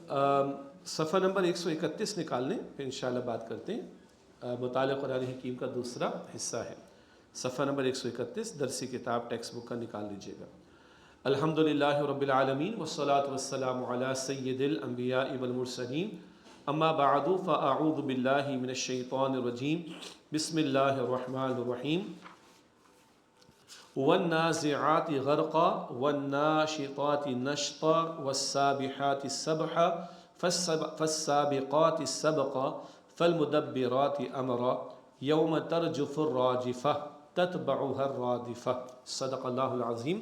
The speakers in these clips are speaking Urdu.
صفحہ نمبر 131 نکال لیں، پھر انشاءاللہ بات کرتے ہیں۔ مطالعہ قرآن حکیم کا دوسرا حصہ ہے، صفحہ نمبر 131 درسی کتاب ٹیکسٹ بک کا نکال لیجئے گا۔ الحمدللہ رب العالمین والصلاة والسلام علی سید الانبیاء والمرسلین، اما بعد فاعوذ باللہ من الشیطان الرجیم، بسم اللہ الرحمن الرحیم۔ والنازعات غرقا والناشطات نشطا والسابحات سبحا فالسابقات سبقا فالمدبرات امرا یوم ترجف الراجفہ تتبعها الرادفہ۔ صدق اللہ العظیم۔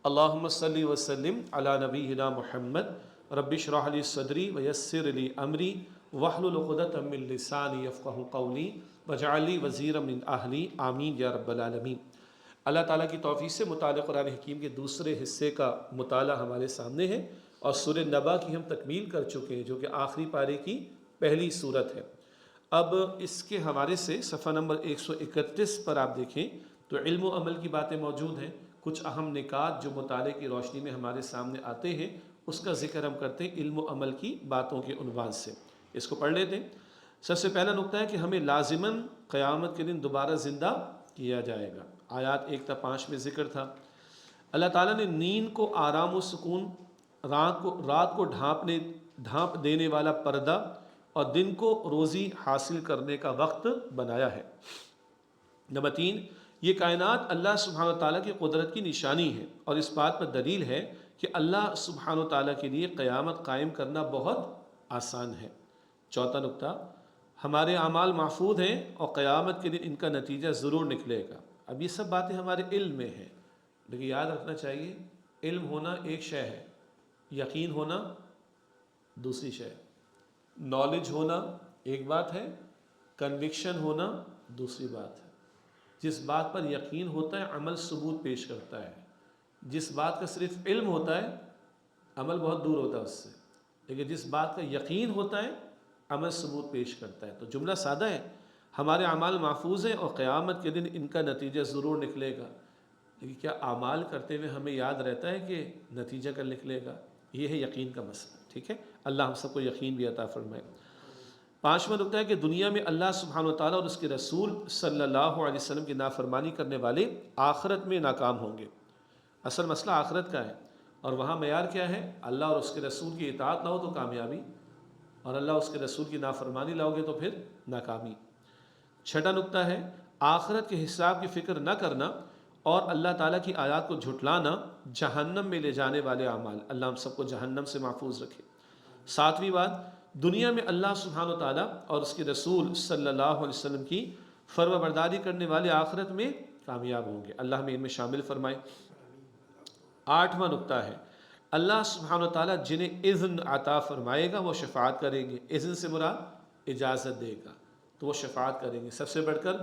اللہم صلی وسلم علی نبینا محمد، رب اشرح لی صدری ویسر لی امری واحلل عقدۃ من لسانی یفقہوا قولی واجعل لی وزیرا من اہلی، آمین یا رب العالمین۔ اللہ تعالیٰ کی توفیق سے مطالعہ قرآن حکیم کے دوسرے حصے کا مطالعہ ہمارے سامنے ہے، اور سورہ نبا کی ہم تکمیل کر چکے ہیں، جو کہ آخری پارے کی پہلی سورت ہے۔ اب اس کے حوالے سے صفحہ نمبر 131 پر آپ دیکھیں تو علم و عمل کی باتیں موجود ہیں، کچھ اہم نکات جو مطالعے کی روشنی میں ہمارے سامنے آتے ہیں، اس کا ذکر ہم کرتے ہیں علم و عمل کی باتوں کے عنوان سے۔ اس کو پڑھ لیتے ہیں۔ سب سے پہلا نقطہ ہے کہ ہمیں لازماً قیامت کے دن دوبارہ زندہ کیا جائے گا۔ آیات 1 تا 5 میں ذکر تھا۔ اللہ تعالیٰ نے نیند کو آرام و سکون، رات کو ڈھانپ دینے والا پردہ، اور دن کو روزی حاصل کرنے کا وقت بنایا ہے۔ نمبر 3، یہ کائنات اللہ سبحانہ وتعالیٰ کی قدرت کی نشانی ہے، اور اس بات پر دلیل ہے کہ اللہ سبحانہ وتعالیٰ کے لیے قیامت قائم کرنا بہت آسان ہے۔ چوتھا نقطہ، ہمارے اعمال محفوظ ہیں اور قیامت کے دن ان کا نتیجہ ضرور نکلے گا۔ اب یہ سب باتیں ہمارے علم میں ہیں، لیکن یاد رکھنا چاہیے علم ہونا ایک شے ہے، یقین ہونا دوسری شے ہے، نالج ہونا ایک بات ہے، کنوکشن ہونا دوسری بات ہے۔ جس بات پر یقین ہوتا ہے عمل ثبوت پیش کرتا ہے، جس بات کا صرف علم ہوتا ہے عمل بہت دور ہوتا ہے اس سے، لیکن جس بات کا یقین ہوتا ہے عمل ثبوت پیش کرتا ہے۔ تو جملہ سادہ ہے، ہمارے اعمال محفوظ ہیں اور قیامت کے دن ان کا نتیجہ ضرور نکلے گا، لیکن کیا اعمال کرتے ہوئے ہمیں یاد رہتا ہے کہ نتیجہ کل نکلے گا؟ یہ ہے یقین کا مسئلہ، ٹھیک ہے؟ اللہ ہم سب کو یقین بھی عطا فرمائے۔ پانچواں نقطہ ہے کہ دنیا میں اللہ سبحانہ وتعالیٰ اور اس کے رسول صلی اللہ علیہ وسلم کی نافرمانی کرنے والے آخرت میں ناکام ہوں گے۔ اصل مسئلہ آخرت کا ہے، اور وہاں معیار کیا ہے؟ اللہ اور اس کے رسول کی اطاعت نہ ہو تو کامیابی، اور اللہ اس کے رسول کی نافرمانی لاؤ گے تو پھر ناکامی۔ چھٹا نقطہ ہے آخرت کے حساب کی فکر نہ کرنا اور اللہ تعالیٰ کی آیات کو جھٹلانا جہنم میں لے جانے والے اعمال۔ اللہ ہم سب کو جہنم سے محفوظ رکھے۔ ساتویں بات، دنیا میں اللہ سبحانہ وتعالیٰ اور اس کے رسول صلی اللہ علیہ وسلم کی فرما برداری کرنے والے آخرت میں کامیاب ہوں گے۔ اللہ ہمیں ان میں شامل فرمائے۔ آٹھواں نقطہ ہے اللہ سبحانہ وتعالیٰ جنہیں اذن عطا فرمائے گا وہ شفاعت کریں گے۔ اذن سے مراد اجازت دے گا تو وہ شفاعت کریں گے۔ سب سے بڑھ کر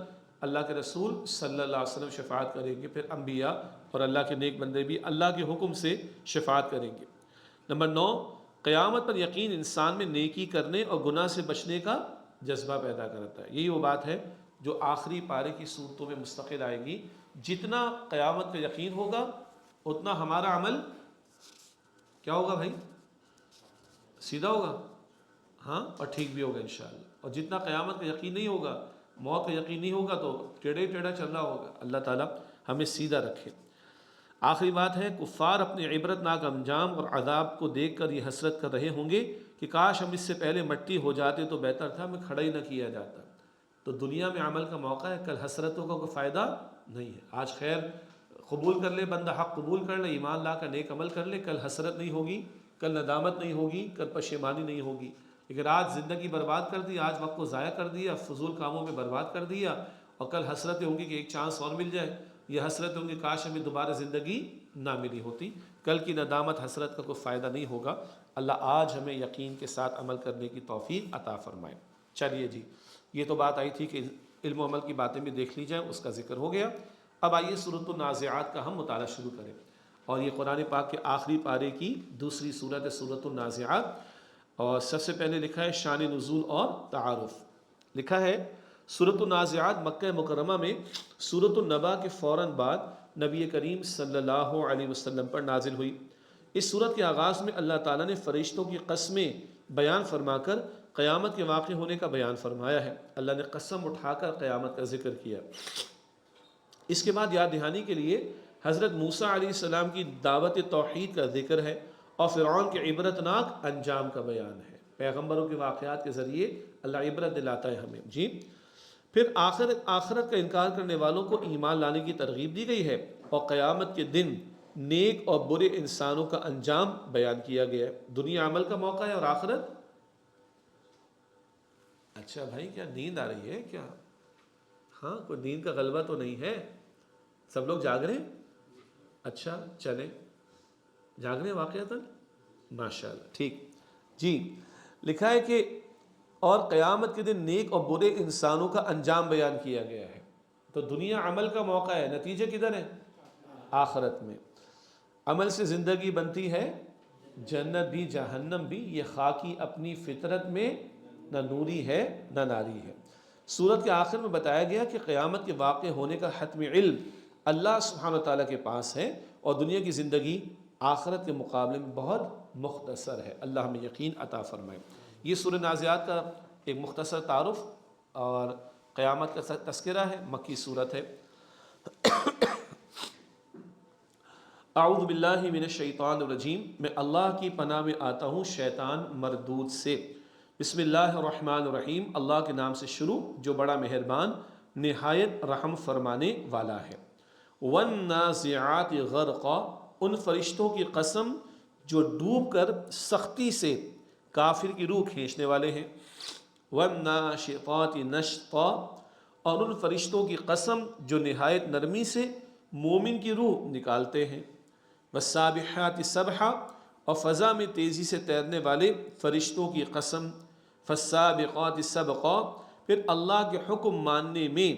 اللہ کے رسول صلی اللہ علیہ وسلم شفاعت کریں گے، پھر انبیاء اور اللہ کے نیک بندے بھی اللہ کے حکم سے شفاعت کریں گے۔ نمبر 9، قیامت پر یقین انسان میں نیکی کرنے اور گناہ سے بچنے کا جذبہ پیدا کرتا ہے۔ یہی وہ بات ہے جو آخری پارے کی صورتوں میں مستقل آئے گی۔ جتنا قیامت کا یقین ہوگا اتنا ہمارا عمل کیا ہوگا بھائی؟ سیدھا ہوگا، ہاں، اور ٹھیک بھی ہوگا انشاءاللہ۔ اور جتنا قیامت کا یقین نہیں ہوگا، موت کا یقین نہیں ہوگا، تو ٹیڑھا چل رہا ہوگا۔ اللہ تعالیٰ ہمیں سیدھا رکھے۔ آخری بات ہے کفار اپنے عبرت ناک انجام اور عذاب کو دیکھ کر یہ حسرت کر رہے ہوں گے کہ کاش ہم اس سے پہلے مٹی ہو جاتے تو بہتر تھا، ہمیں کھڑا ہی نہ کیا جاتا۔ تو دنیا میں عمل کا موقع ہے، کل حسرتوں کا کوئی فائدہ نہیں ہے۔ آج خیر قبول کر لے بندہ، حق قبول کر لے، ایمان لا کر نیک عمل کر لے، کل حسرت نہیں ہوگی، کل ندامت نہیں ہوگی، کل پشیمانی نہیں ہوگی۔ لیکن آج زندگی برباد کر دی، آج وقت کو ضائع کر دیا، فضول کاموں میں برباد کر دیا، اور کل حسرتیں ہوں گی کہ ایک چانس اور مل جائے، یہ حسرتیں ہوں گی کاش ہمیں دوبارہ زندگی نہ ملی ہوتی۔ کل کی ندامت حسرت کا کوئی فائدہ نہیں ہوگا۔ اللہ آج ہمیں یقین کے ساتھ عمل کرنے کی توفیق عطا فرمائے۔ چلیے جی، یہ تو بات آئی تھی کہ علم و عمل کی باتیں بھی دیکھ لی جائیں، اس کا ذکر ہو گیا۔ اب آئیے سورۃ النازعات کا ہم مطالعہ شروع کریں، اور یہ قرآن پاک کے آخری پارے کی دوسری سورت ہے سورۃ النازعات۔ اور سب سے پہلے لکھا ہے شان نزول اور تعارف۔ لکھا ہے سورۃ النازعات مکہ مکرمہ میں سورۃ النبا کے فوراً بعد نبی کریم صلی اللہ علیہ وسلم پر نازل ہوئی۔ اس صورت کے آغاز میں اللہ تعالیٰ نے فرشتوں کی قسمیں بیان فرما کر قیامت کے واقع ہونے کا بیان فرمایا ہے۔ اللہ نے قسم اٹھا کر قیامت کا ذکر کیا۔ اس کے بعد یاد دہانی کے لیے حضرت موسیٰ علیہ السلام کی دعوت توحید کا ذکر ہے اور فرعون کے عبرتناک انجام کا بیان ہے۔ پیغمبروں کے واقعات کے ذریعے اللہ عبرت دلاتا ہے ہمیں۔ جی پھر آخرت کا انکار کرنے والوں کو ایمان لانے کی ترغیب دی گئی ہے اور قیامت کے دن نیک اور برے انسانوں کا انجام بیان کیا گیا ہے۔ دنیا عمل کا موقع ہے اور آخرت۔ اچھا بھائی کیا نیند آ رہی ہے کیا؟ ہاں کوئی نیند کا غلبہ تو نہیں ہے؟ سب لوگ جاگ رہے ہیں؟ اچھا چلیں جاگ رہے ہیں واقعتاً؟ ماشاءاللہ ٹھیک جی۔ لکھا ہے کہ اور قیامت کے دن نیک اور برے انسانوں کا انجام بیان کیا گیا ہے۔ تو دنیا عمل کا موقع ہے، نتیجے کدھر ہے؟ آخرت میں۔ عمل سے زندگی بنتی ہے، جنت بھی جہنم بھی، یہ خاکی اپنی فطرت میں نہ نوری ہے نہ ناری ہے۔ سورت کے آخر میں بتایا گیا کہ قیامت کے واقع ہونے کا حتمی علم اللہ سبحانہ وتعالیٰ کے پاس ہے اور دنیا کی زندگی آخرت کے مقابلے میں بہت مختصر ہے۔ اللہ ہمیں یقین عطا فرمائے۔ یہ سورہ نازعات کا ایک مختصر تعارف اور قیامت کا تذکرہ ہے، مکی صورت ہے۔ اعوذ باللہ من الشیطان الرجیم، میں اللہ کی پناہ میں آتا ہوں شیطان مردود سے۔ بسم اللہ الرحمن الرحیم، اللہ کے نام سے شروع جو بڑا مہربان نہایت رحم فرمانے والا ہے۔ والنازعات غرقا، ان فرشتوں کی قسم جو ڈوب کر سختی سے کافر کی روح کھینچنے والے ہیں۔ والناشطات نشطا، اور ان فرشتوں کی قسم جو نہایت نرمی سے مومن کی روح نکالتے ہیں۔ والسابحات سبحا، اور فضا میں تیزی سے تیرنے والے فرشتوں کی قسم۔ فالسابقات سبقا، پھر اللہ کے حکم ماننے میں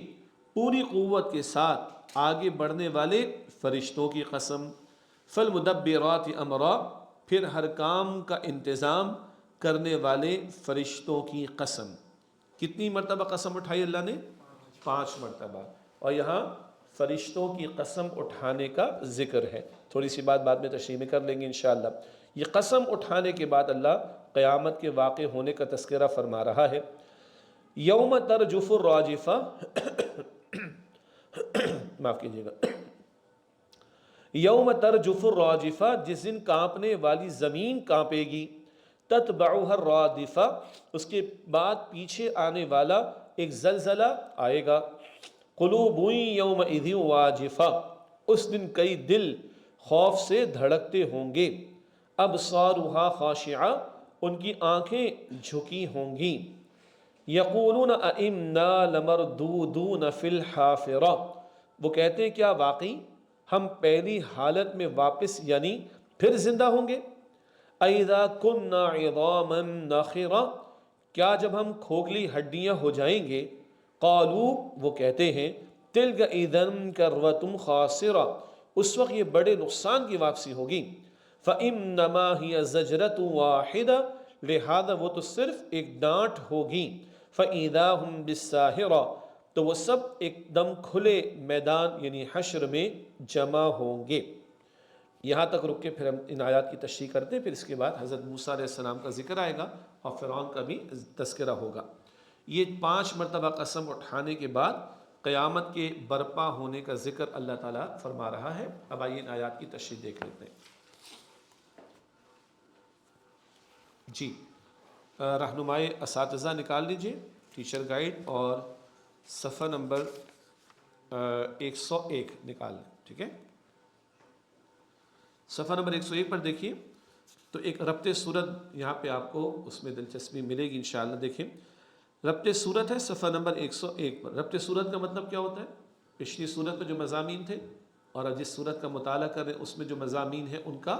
پوری قوت کے ساتھ آگے بڑھنے والے فرشتوں کی قسم۔ فالمدبرات امرا، پھر ہر کام کا انتظام کرنے والے فرشتوں کی قسم۔ کتنی مرتبہ قسم اٹھائی اللہ نے؟ 5 مرتبہ، اور یہاں فرشتوں کی قسم اٹھانے کا ذکر ہے۔ تھوڑی سی بات بعد میں تشریح میں کر لیں گے انشاءاللہ۔ یہ قسم اٹھانے کے بعد اللہ قیامت کے واقع ہونے کا تذکرہ فرما رہا ہے۔ یوم ترجف الراجفہ، معاف کیجیے گا، یوم ترجف الراجفہ، جس دن کانپنے والی زمین کانپے گی۔ تتبعها الرادفہ، اس کے بعد پیچھے آنے والا ایک زلزلہ آئے گا۔ قلوب یومئذ واجفہ، اس دن کئی دل خوف سے دھڑکتے ہوں گے۔ ابصارها خاشعہ، ان کی آنکھیں جھکی ہوں گی۔ یقولون ائنا لمردودون فی الحافرہ، وہ کہتے ہیں کیا واقعی ہم پہلی حالت میں واپس یعنی پھر زندہ ہوں گے؟ اذا كنا عظاما نخرہ، کیا جب ہم کھوکھلی ہڈیاں ہو جائیں گے؟ قالوا، وہ کہتے ہیں تلک اذا کرۃ خاسرہ، اس وقت یہ بڑے نقصان کی واپسی ہوگی۔ فانما هي زجرۃ واحدہ، لہذا وہ تو صرف ایک ڈانٹ ہوگی۔ فاذا هم بالساہرہ، تو وہ سب ایک دم کھلے میدان یعنی حشر میں جمع ہوں گے۔ یہاں تک رک کے پھر ہم ان آیات کی تشریح کرتے ہیں، پھر اس کے بعد حضرت موسیٰ علیہ السلام کا ذکر آئے گا اور فرعون کا بھی تذکرہ ہوگا۔ یہ 5 مرتبہ قسم اٹھانے کے بعد قیامت کے برپا ہونے کا ذکر اللہ تعالیٰ فرما رہا ہے۔ اب آئیے ان آیات کی تشریح دیکھ لیتے ہیں۔ جی رہنمائے اساتذہ نکال لیجئے، ٹیچر گائیڈ، اور صفحہ نمبر 101 نکال لیں، ٹھیک ہے؟ صفحہ نمبر 101 پر دیکھیے، تو ایک ربط صورت یہاں پہ آپ کو اس میں دلچسپی ملے گی انشاءاللہ۔ دیکھیں ربط صورت ہے صفحہ نمبر 101 پر۔ ربط صورت کا مطلب کیا ہوتا ہے؟ پچھلی صورت میں جو مضامین تھے اور جس صورت کا مطالعہ کر رہے ہیں اس میں جو مضامین ہیں ان کا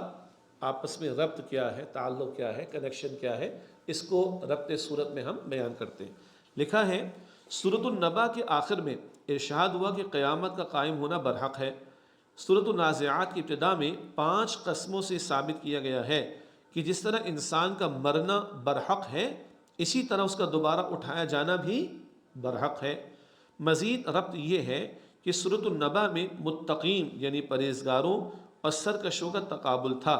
آپس میں ربط کیا ہے، تعلق کیا ہے، کنیکشن کیا ہے، اس کو ربط صورت میں ہم بیان کرتے ہیں۔ لکھا ہے سورۃ النبا کے آخر میں ارشاد ہوا کہ قیامت کا قائم ہونا برحق ہے۔ سورۃ النازعات کی ابتدا میں 5 قسموں سے ثابت کیا گیا ہے کہ جس طرح انسان کا مرنا برحق ہے، اسی طرح اس کا دوبارہ اٹھایا جانا بھی برحق ہے۔ مزید ربط یہ ہے کہ سورۃ النبا میں متقین یعنی پرہیزگاروں اور سرکشوں کا تقابل تھا،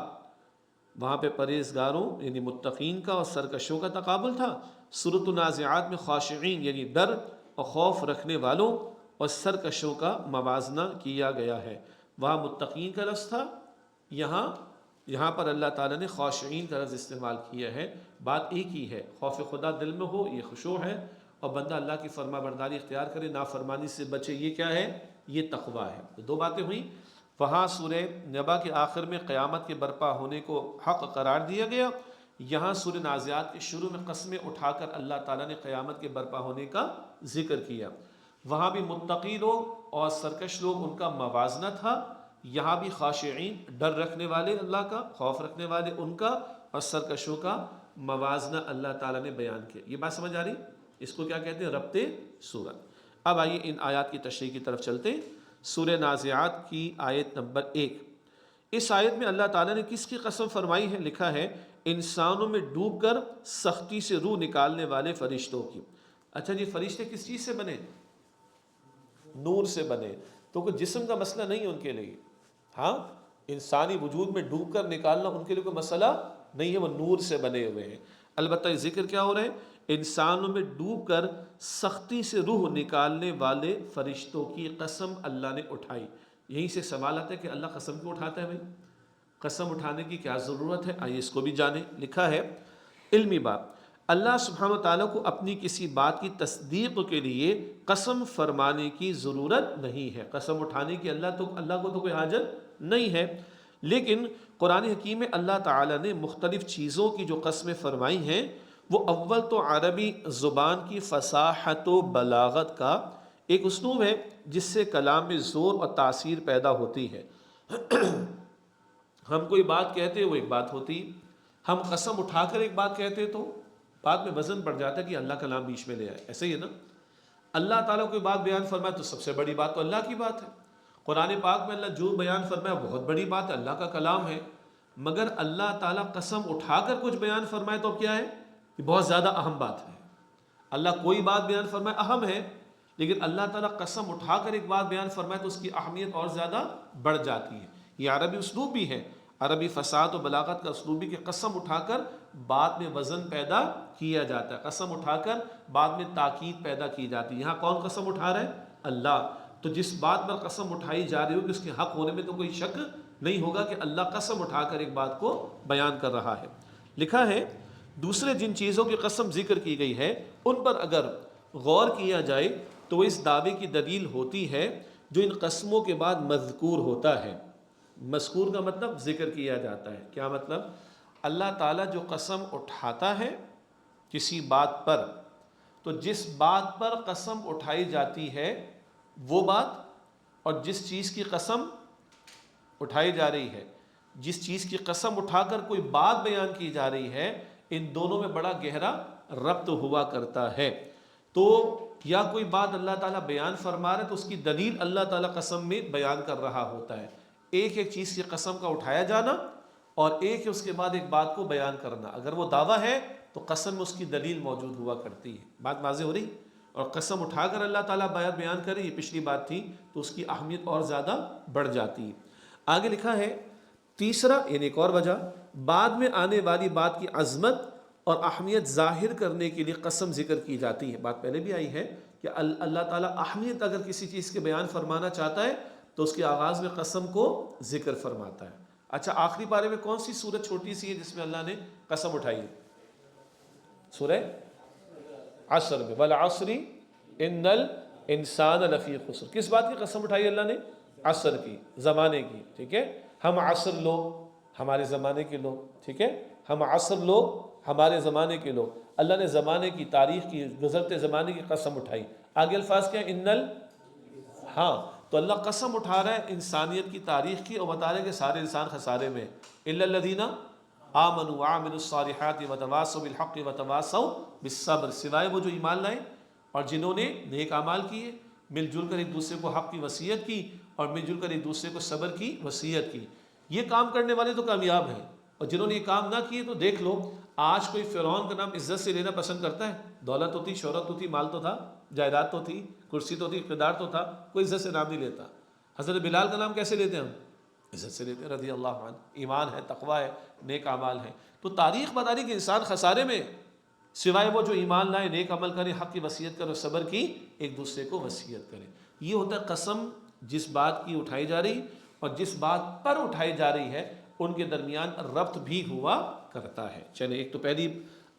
وہاں پہ پرہیزگاروں یعنی متقین کا اور سرکشوں کا تقابل تھا۔ سورۃ النازعات میں خاشعین یعنی ڈر اور خوف رکھنے والوں اور سرکشوں کا موازنہ کیا گیا ہے۔ وہاں متقین کا لفظ تھا، یہاں پر اللہ تعالیٰ نے خاشعین کا لفظ استعمال کیا ہے۔ بات ایک ہی ہے، خوف خدا دل میں ہو یہ خشوع ہے، اور بندہ اللہ کی فرما برداری اختیار کرے، نافرمانی سے بچے، یہ کیا ہے؟ یہ تقویٰ ہے۔ تو دو باتیں ہوئیں، وہاں سورہ نبا کے آخر میں قیامت کے برپا ہونے کو حق قرار دیا گیا، یہاں سورہ نازعات کے شروع میں قسمیں اٹھا کر اللہ تعالیٰ نے قیامت کے برپا ہونے کا ذکر کیا۔ وہاں بھی متقی لوگ اور سرکش لوگ ان کا موازنہ تھا، یہاں بھی خاشعین ڈر رکھنے والے اللہ کا، خوف رکھنے والے ان کا، اور سرکشوں کا موازنہ اللہ تعالیٰ نے بیان کیا۔ یہ بات سمجھ آ رہی؟ اس کو کیا کہتے ہیں؟ ربط صورت۔ اب آئیے ان آیات کی تشریح کی طرف چلتے ہیں۔ سورہ نازعات کی آیت نمبر 1، اس آیت میں اللہ تعالیٰ نے کس کی قسم فرمائی ہے؟ لکھا ہے انسانوں میں ڈوب کر سختی سے روح نکالنے والے فرشتوں کی۔ اچھا جی، فرشتے کس چیز سے بنے؟ نور سے بنے، تو کوئی جسم کا مسئلہ نہیں ہے ان کے لیے۔ ہاں، انسانی وجود میں ڈوب کر نکالنا ان کے لیے کوئی مسئلہ نہیں ہے، وہ نور سے بنے ہوئے ہیں۔ البتہ یہ ذکر کیا ہو رہا ہے؟ انسانوں میں ڈوب کر سختی سے روح نکالنے والے فرشتوں کی قسم اللہ نے اٹھائی۔ یہیں سے سوال آتا ہے کہ اللہ قسم کیوں اٹھاتا ہے بھائی؟ قسم اٹھانے کی کیا ضرورت ہے؟ آئیے اس کو بھی جانیں۔ لکھا ہے علمی بات، اللہ سبحانہ و تعالیٰ کو اپنی کسی بات کی تصدیق کے لیے قسم فرمانے کی ضرورت نہیں ہے۔ قسم اٹھانے کی اللہ کو تو کوئی حاجت نہیں ہے، لیکن قرآن حکیم میں اللہ تعالیٰ نے مختلف چیزوں کی جو قسمیں فرمائی ہیں، وہ اول تو عربی زبان کی فصاحت و بلاغت کا ایک اسلوب ہے جس سے کلام میں زور اور تاثیر پیدا ہوتی ہے۔ ہم کوئی بات کہتے وہ ایک بات ہوتی، ہم قسم اٹھا کر ایک بات کہتے تو بات میں وزن بڑھ جاتا ہے کہ اللہ کلام بیچ میں لے آئے۔ ایسے ہی ہے نا، اللہ تعالیٰ کوئی بات بیان فرمائے تو سب سے بڑی بات تو اللہ کی بات ہے۔ قرآن پاک میں اللہ جو بیان فرمایا بہت بڑی بات ہے، اللہ کا کلام ہے، مگر اللہ تعالیٰ قسم اٹھا کر کچھ بیان فرمائے تو کیا ہے؟ یہ بہت زیادہ اہم بات ہے۔ اللہ کوئی بات بیان فرمائے اہم ہے، لیکن اللہ تعالیٰ قسم اٹھا کر ایک بات بیان فرمائے تو اس کی اہمیت اور زیادہ بڑھ جاتی ہے۔ یہ عربی اسلوب بھی ہے، عربی فصاحت و بلاغت کا اسلوب بھی، کہ قسم اٹھا کر بعد میں وزن پیدا کیا جاتا ہے، قسم اٹھا کر بعد میں تاکید پیدا کی جاتی ہے۔ یہاں کون قسم اٹھا رہا ہے؟ اللہ۔ تو جس بات پر قسم اٹھائی جا رہی ہوگی اس کے حق ہونے میں تو کوئی شک نہیں ہوگا کہ اللہ قسم اٹھا کر ایک بات کو بیان کر رہا ہے۔ لکھا ہے دوسرے جن چیزوں کی قسم ذکر کی گئی ہے ان پر اگر غور کیا جائے تو اس دعوے کی دلیل ہوتی ہے جو ان قسموں کے بعد مذکور ہوتا ہے۔ مذکور کا مطلب ذکر کیا جاتا ہے۔ کیا مطلب؟ اللہ تعالیٰ جو قسم اٹھاتا ہے کسی بات پر، تو جس بات پر قسم اٹھائی جاتی ہے وہ بات، اور جس چیز کی قسم اٹھائی جا رہی ہے، جس چیز کی قسم اٹھا کر کوئی بات بیان کی جا رہی ہے، ان دونوں میں بڑا گہرا ربط ہوا کرتا ہے۔ تو یا کوئی بات اللہ تعالیٰ بیان فرما رہے تو اس کی دلیل اللہ تعالیٰ قسم میں بیان کر رہا ہوتا ہے۔ ایک ایک چیز کی قسم کا اٹھایا جانا اور ایک ہے اس کے بعد ایک بات کو بیان کرنا۔ اگر وہ دعویٰ ہے تو قسم میں اس کی دلیل موجود ہوا کرتی ہے۔ بات واضح ہو رہی؟ اور قسم اٹھا کر اللہ تعالیٰ بیان کرے، یہ پچھلی بات تھی، تو اس کی اہمیت اور زیادہ بڑھ جاتی ہے۔ آگے لکھا ہے تیسرا، یعنی ایک اور وجہ، بعد میں آنے والی بات کی عظمت اور اہمیت ظاہر کرنے کے لیے قسم ذکر کی جاتی ہے۔ بات پہلے بھی آئی ہے کہ اللہ تعالیٰ اہمیت اگر کسی چیز کے بیان فرمانا چاہتا ہے تو اس کے آغاز میں قسم کو ذکر فرماتا ہے۔ اچھا، آخری پارے میں کون سی سورت چھوٹی سی ہے جس میں اللہ نے قسم اٹھائی ہے؟ سورہ عصر میں، والعصر ان الانسان لفی خسر۔ کس بات کی قسم اٹھائی اللہ نے؟ عصر کی، زمانے کی۔ ٹھیک ہے، ہم عصر لوگ، ہمارے زمانے کے لوگ، ٹھیک ہے، ہم عصر لوگ، ہمارے زمانے کے لوگ۔ اللہ نے زمانے کی، تاریخ کی، گزرتے زمانے کی قسم اٹھائی۔ آگے الفاظ کیا ہیں؟ ہاں، تو اللہ قسم اٹھا رہا ہے انسانیت کی تاریخ کی اور بتا رہے ہیں کہ سارے انسان خسارے میں، الا الذین آمنوا وعملوا الصالحات وتواصوا بالحق وتواصوا بالصبر، سوائے وہ جو ایمان لائے اور جنہوں نے نیک اعمال کیے، مل جل کر ایک دوسرے کو حق کی وصیت کی اور مل جل کر ایک دوسرے کو صبر کی وصیت کی۔ یہ کام کرنے والے تو کامیاب ہیں، اور جنہوں نے یہ کام نہ کیے تو دیکھ لو، آج کوئی فرعون کا نام عزت سے لینا پسند کرتا ہے؟ دولت تو تھی، شہرت تو تھی، مال تو تھا، جائیداد تو تھی، کرسی تو تھی، اقتدار تو تھا، کوئی عزت سے نام نہیں لیتا۔ حضرت بلال کا نام کیسے لیتے ہیں ہم؟ عزت سے لیتے رضی اللہ عنہ. ایمان ہے، تقوی ہے، نیک اعمال ہیں. تو تاریخ بتا رہی کہ انسان خسارے میں سوائے وہ جو ایمان لائے، نیک عمل کرے، حق کی وصیت کرے اور صبر کی ایک دوسرے کو وصیت کرے. یہ ہوتا ہے قسم جس بات کی اٹھائی جا رہی اور جس بات پر اٹھائی جا رہی ہے ان کے درمیان ربط بھی ہوا کرتا ہے. چلے ایک تو پہلی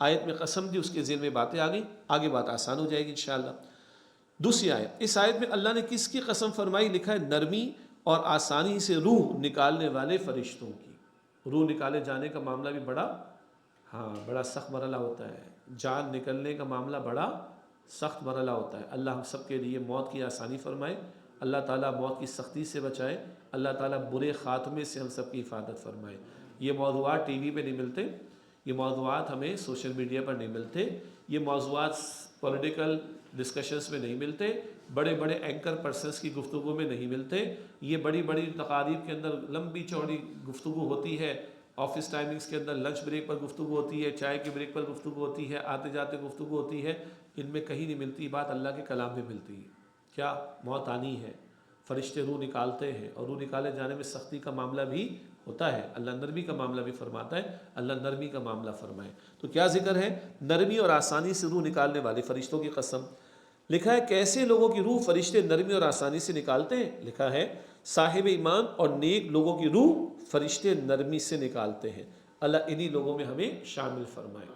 آیت میں قسم دی، اس کے ذہن میں باتیں آ گئی، آگے بات آسان ہو جائے گی انشاءاللہ. دوسری آیت، اس آیت میں اللہ نے کس کی قسم فرمائی؟ لکھا ہے نرمی اور آسانی سے روح نکالنے والے فرشتوں کی. روح نکالے جانے کا معاملہ بھی بڑا سخت مرحلہ ہوتا ہے. جان نکلنے کا معاملہ بڑا سخت مرحلہ ہوتا ہے. اللہ ہم سب کے لیے موت کی آسانی فرمائے، اللہ تعالیٰ موت کی سختی سے بچائے، اللہ تعالیٰ برے خاتمے سے ہم سب کی حفاظت فرمائے. یہ موضوعات ٹی وی پہ نہیں ملتے، یہ موضوعات ہمیں سوشل میڈیا پر نہیں ملتے، یہ موضوعات پولیٹیکل ڈسکشنز میں نہیں ملتے، بڑے بڑے اینکر پرسنز کی گفتگو میں نہیں ملتے. یہ بڑی بڑی تقاریب کے اندر لمبی چوڑی گفتگو ہوتی ہے، آفس ٹائمنگز کے اندر لنچ بریک پر گفتگو ہوتی ہے، چائے کے بریک پر گفتگو ہوتی ہے، آتے جاتے گفتگو ہوتی ہے. ان میں کہیں نہیں ملتی بات، اللہ کے کلام میں ملتی ہے. کیا موت آنی ہے، فرشتے روح نکالتے ہیں اور روح نکالے جانے میں سختی کا معاملہ بھی ہوتا ہے. اللہ نرمی کا معاملہ بھی فرماتا ہے، اللہ نرمی کا معاملہ فرمائے. تو کیا ذکر ہے؟ نرمی اور آسانی سے روح نکالنے والے فرشتوں کی قسم. لکھا ہے کیسے لوگوں کی روح فرشتے نرمی اور آسانی سے نکالتے ہیں؟ لکھا ہے صاحب ایمان اور نیک لوگوں کی روح فرشتے نرمی سے نکالتے ہیں. اللہ انہی لوگوں میں ہمیں شامل فرمائے.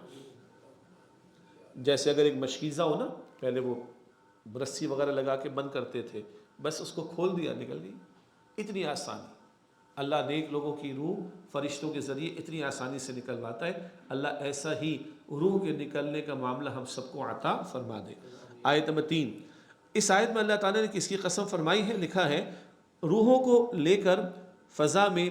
جیسے اگر ایک مشکیزہ ہو نا، پہلے وہ رسی وغیرہ لگا کے بند کرتے تھے، بس اس کو کھول دیا نکل گئی. اتنی آسانی اللہ نیک لوگوں کی روح فرشتوں کے ذریعے اتنی آسانی سے نکلواتا ہے. اللہ ایسا ہی روح کے نکلنے کا معاملہ ہم سب کو عطا فرما دے. آیت نمبر 3، اس آیت میں اللہ تعالیٰ نے کس کی قسم فرمائی ہے؟ لکھا ہے روحوں کو لے کر فضا میں،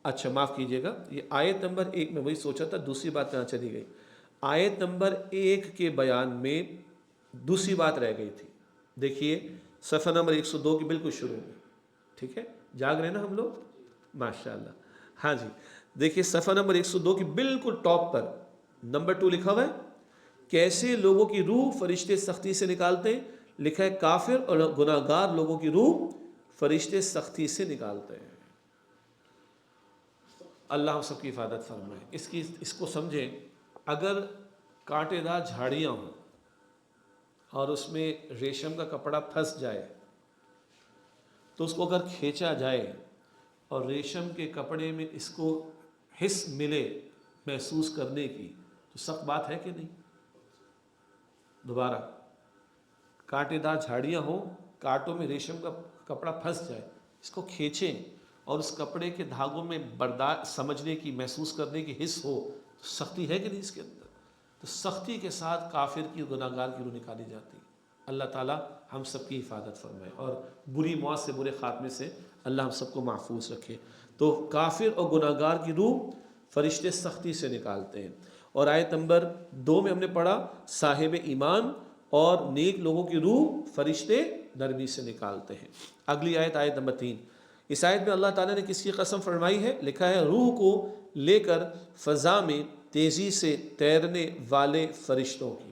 اچھا معاف کیجئے گا، یہ آیت نمبر 1 میں وہی سوچا تھا، دوسری بات کہاں چلی گئی. آیت نمبر 1 کے بیان میں دوسری بات رہ گئی تھی. دیکھیے صفحہ نمبر 102 کی بالکل شروع میں، ٹھیک ہے، جاگ رہے نا ہم لوگ ماشاءاللہ. ہاں جی دیکھیے صفحہ نمبر 102 کی بالکل ٹاپ پر نمبر 2 لکھا ہوا ہے کیسے لوگوں کی روح فرشتے سختی سے نکالتے ہیں. لکھا ہے کافر اور گناہگار لوگوں کی روح فرشتے سختی سے نکالتے ہیں. اللہ ہم سب کی حفاظت فرمائے. اس کو سمجھیں، اگر کانٹے دار جھاڑیاں ہوں اور اس میں ریشم کا کپڑا پھنس جائے تو اس کو اگر کھینچا جائے اور ریشم کے کپڑے میں اس کو حس ملے محسوس کرنے کی، تو سخت بات ہے کہ نہیں؟ دوبارہ، کانٹے دار جھاڑیاں ہوں، کانٹوں میں ریشم کا کپڑا پھنس جائے، اس کو کھینچیں اور اس کپڑے کے دھاگوں میں برداشت سمجھنے کی، محسوس کرنے کی حس ہو، تو سختی ہے کہ نہیں اس کے اندر؟ تو سختی کے ساتھ کافر کی، گناہگار کی روح نکالی جاتی. اللہ تعالیٰ ہم سب کی حفاظت فرمائے اور بری موت سے، برے خاتمے سے اللہ ہم سب کو محفوظ رکھے. تو کافر اور گناہگار کی روح فرشتے سختی سے نکالتے ہیں. اور آیت نمبر 2 میں ہم نے پڑھا صاحب ایمان اور نیک لوگوں کی روح فرشتے نرمی سے نکالتے ہیں. اگلی آیت، آیت نمبر 3، اس آیت میں اللہ تعالیٰ نے کس کی قسم فرمائی ہے؟ لکھا ہے روح کو لے کر فضا میں تیزی سے تیرنے والے فرشتوں کی.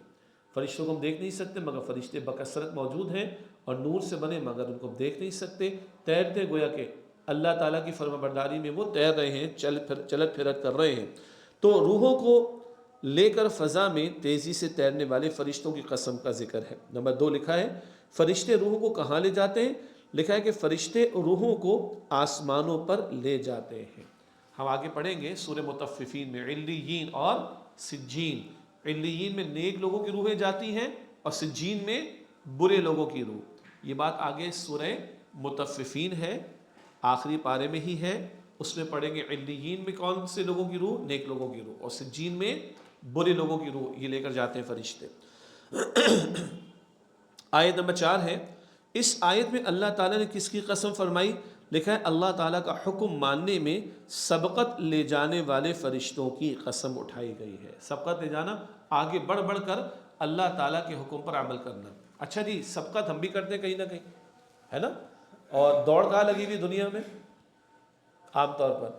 فرشتوں کو ہم دیکھ نہیں سکتے مگر فرشتے بکثرت موجود ہیں اور نور سے بنے مگر ان کو ہم دیکھ نہیں سکتے. تیرتے گویا کہ اللہ تعالیٰ کی فرما برداری میں وہ تیر رہے ہیں، چلت پھرت کر رہے ہیں. تو روحوں کو لے کر فضا میں تیزی سے تیرنے والے فرشتوں کی قسم کا ذکر ہے. نمبر 2 لکھا ہے فرشتے روحوں کو کہاں لے جاتے ہیں؟ لکھا ہے کہ فرشتے روحوں کو آسمانوں پر لے جاتے ہیں. ہم آگے پڑھیں گے سورہ مطففین میں علیین اور سجین. علیین میں نیک لوگوں کی روحیں جاتی ہیں اور سجین میں برے لوگوں کی روح. یہ بات آگے سورہ مطففین ہے، آخری پارے میں ہی ہے، اس میں پڑھیں گے علیین میں کون سے لوگوں کی روح؟ نیک لوگوں کی روح، اور سجین میں برے لوگوں کی روح یہ لے کر جاتے ہیں فرشتے. آیت نمبر 4 ہے، اس آیت میں اللہ تعالیٰ نے کس کی قسم فرمائی؟ لکھا ہے اللہ تعالیٰ کا حکم ماننے میں سبقت لے جانے والے فرشتوں کی قسم اٹھائی گئی ہے. سبقت لے جانا، آگے بڑھ بڑھ کر اللہ تعالیٰ کے حکم پر عمل کرنا. اچھا جی، سبقت ہم بھی کرتے ہیں کہیں نہ کہیں، ہے نا؟ اور دوڑ کہاں لگی ہوئی دنیا میں؟ عام طور پر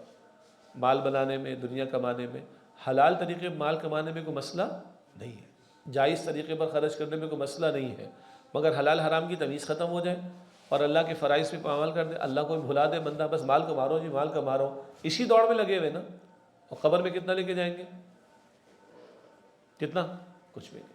مال بنانے میں، دنیا کمانے میں. حلال طریقے مال کمانے میں کوئی مسئلہ نہیں ہے، جائز طریقے پر خرچ کرنے میں کوئی مسئلہ نہیں ہے، مگر حلال حرام کی تمیز ختم ہو جائے اور اللہ کے فرائض پہ عمل کر دے، اللہ کو بھی بھلا دے بندہ، بس مال کما رہا ہوں جی مال کما رہا ہوں، اسی دوڑ میں لگے ہوئے نا، اور قبر میں کتنا لے کے جائیں گے؟ کتنا؟ کچھ بھی نہیں۔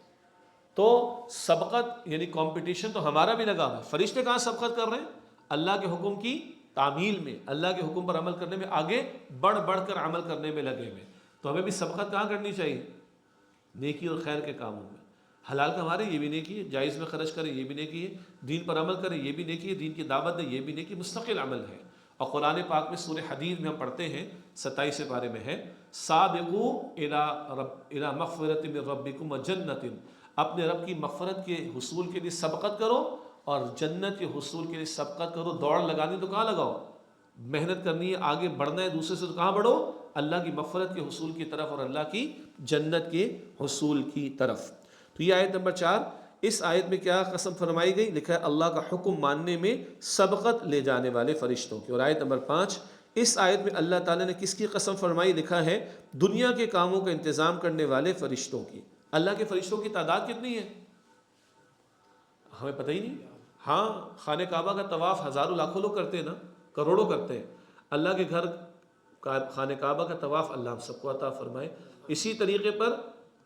تو سبقت یعنی کمپٹیشن تو ہمارا بھی لگا ہوا ہے۔ فرشتے کہاں سبقت کر رہے ہیں؟ اللہ کے حکم کی تعمیل میں، اللہ کے حکم پر عمل کرنے میں، آگے بڑھ بڑھ کر عمل کرنے میں لگے ہوئے۔ تو ہمیں بھی سبقت کہاں کرنی چاہیے؟ نیکی اور خیر کے کاموں میں۔ حلال کمارے یہ بھی نیکی ہے، جائز میں خرچ کرے یہ بھی نیکی ہے، دین پر عمل کرے یہ بھی نیکی ہے، دین کی دعوت دے یہ بھی نیکی، مستقل عمل ہے۔ اور قرآن پاک میں سورہ حدید میں ہم پڑھتے ہیں 27 پارے میں ہے، سابقوا الی مغفرۃ من ربکم وجنۃ، اپنے رب کی مغفرت کے حصول کے لیے سبقت کرو اور جنت کے حصول کے لیے سبقت کرو۔ دوڑ لگانی تو کہاں لگاؤ؟ محنت کرنی ہے، آگے بڑھنا ہے دوسرے سے، تو کہاں بڑھو؟ اللہ کی مغفرت کے حصول کی طرف اور اللہ کی جنت کے حصول کی طرف۔ تو یہ آیت نمبر 4، اس آیت میں کیا قسم فرمائی گئی؟ لکھا ہے اللہ کا حکم ماننے میں سبقت لے جانے والے فرشتوں کی۔ اور آیت نمبر 5، اس آیت میں اللہ تعالیٰ نے کس کی قسم فرمائی؟ لکھا ہے دنیا کے کاموں کا انتظام کرنے والے فرشتوں کی۔ اللہ کے فرشتوں کی تعداد کتنی ہے؟ ہمیں پتہ ہی نہیں۔ ہاں، خانہ کعبہ کا طواف ہزاروں لاکھوں لوگ کرتے ہیں نا، کروڑوں کرتے ہیں۔ اللہ کے گھر خانہ کعبہ کا طواف اللہ ہم سب کو عطا فرمائے۔ اسی طریقے پر